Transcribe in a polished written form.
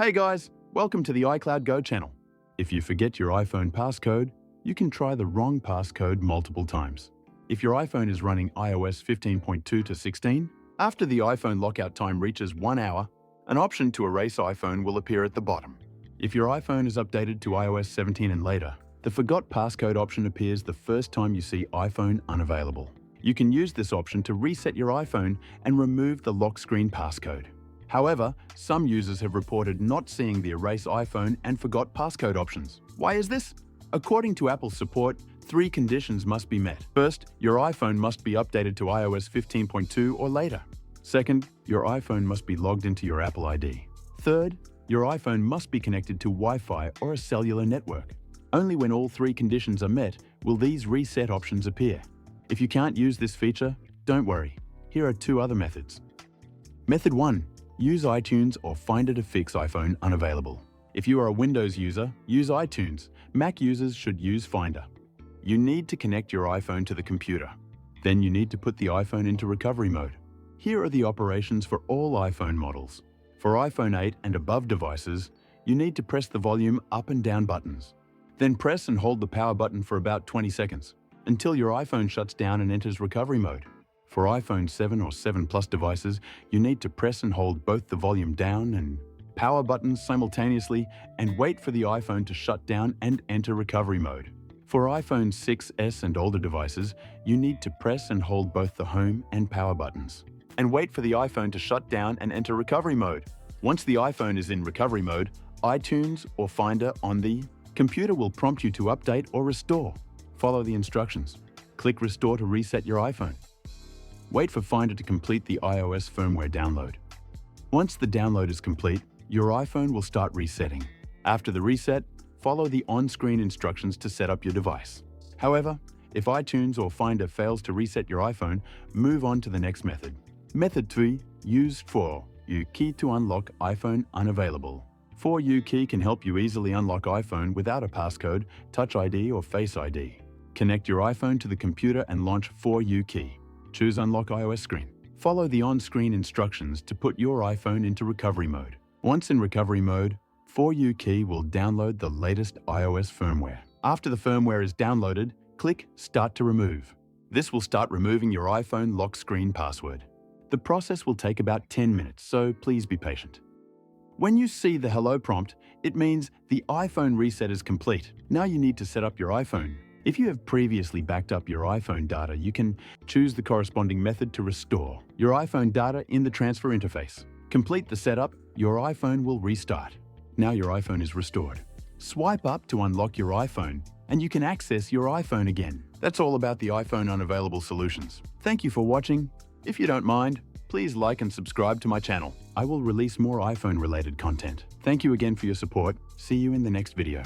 Hey guys, welcome to the iCloud Go channel. If you forget your iPhone passcode, you can try the wrong passcode multiple times. If your iPhone is running iOS 15.2 to 16, after the iPhone lockout time reaches 1 hour, an option to erase iPhone will appear at the bottom. If your iPhone is updated to iOS 17 and later, the Forgot Passcode option appears the first time you see iPhone unavailable. You can use this option to reset your iPhone and remove the lock screen passcode. However, some users have reported not seeing the Erase iPhone and Forgot Passcode options. Why is this? According to Apple's support, 3 conditions must be met. First, your iPhone must be updated to iOS 15.2 or later. Second, your iPhone must be logged into your Apple ID. Third, your iPhone must be connected to Wi-Fi or a cellular network. Only when all 3 conditions are met will these reset options appear. If you can't use this feature, don't worry. Here are 2 other methods. Method 1. Use iTunes or Finder to fix iPhone unavailable. If you are a Windows user, use iTunes. Mac users should use Finder. You need to connect your iPhone to the computer. Then you need to put the iPhone into recovery mode. Here are the operations for all iPhone models. For iPhone 8 and above devices, you need to press the volume up and down buttons. Then press and hold the power button for about 20 seconds, until your iPhone shuts down and enters recovery mode. For iPhone 7 or 7 Plus devices, you need to press and hold both the volume down and power buttons simultaneously and wait for the iPhone to shut down and enter recovery mode. For iPhone 6s and older devices, you need to press and hold both the home and power buttons and wait for the iPhone to shut down and enter recovery mode. Once the iPhone is in recovery mode, iTunes or Finder on the computer will prompt you to update or restore. Follow the instructions. Click Restore to reset your iPhone. Wait for Finder to complete the iOS firmware download. Once the download is complete, your iPhone will start resetting. After the reset, follow the on-screen instructions to set up your device. However, if iTunes or Finder fails to reset your iPhone, move on to the next method. Method 3. Use 4U key to unlock iPhone unavailable. 4U key can help you easily unlock iPhone without a passcode, Touch ID or Face ID. Connect your iPhone to the computer and launch 4U key. Choose Unlock iOS screen. Follow the on-screen instructions to put your iPhone into recovery mode. Once in recovery mode, 4U key will download the latest iOS firmware. After the firmware is downloaded, click Start to Remove. This will start removing your iPhone lock screen password. The process will take about 10 minutes, so please be patient. When you see the Hello prompt, it means the iPhone reset is complete. Now you need to set up your iPhone. If you have previously backed up your iPhone data, you can choose the corresponding method to restore your iPhone data in the transfer interface. Complete the setup, your iPhone will restart. Now your iPhone is restored. Swipe up to unlock your iPhone, and you can access your iPhone again. That's all about the iPhone unavailable solutions. Thank you for watching. If you don't mind, please like and subscribe to my channel. I will release more iPhone-related content. Thank you again for your support. See you in the next video.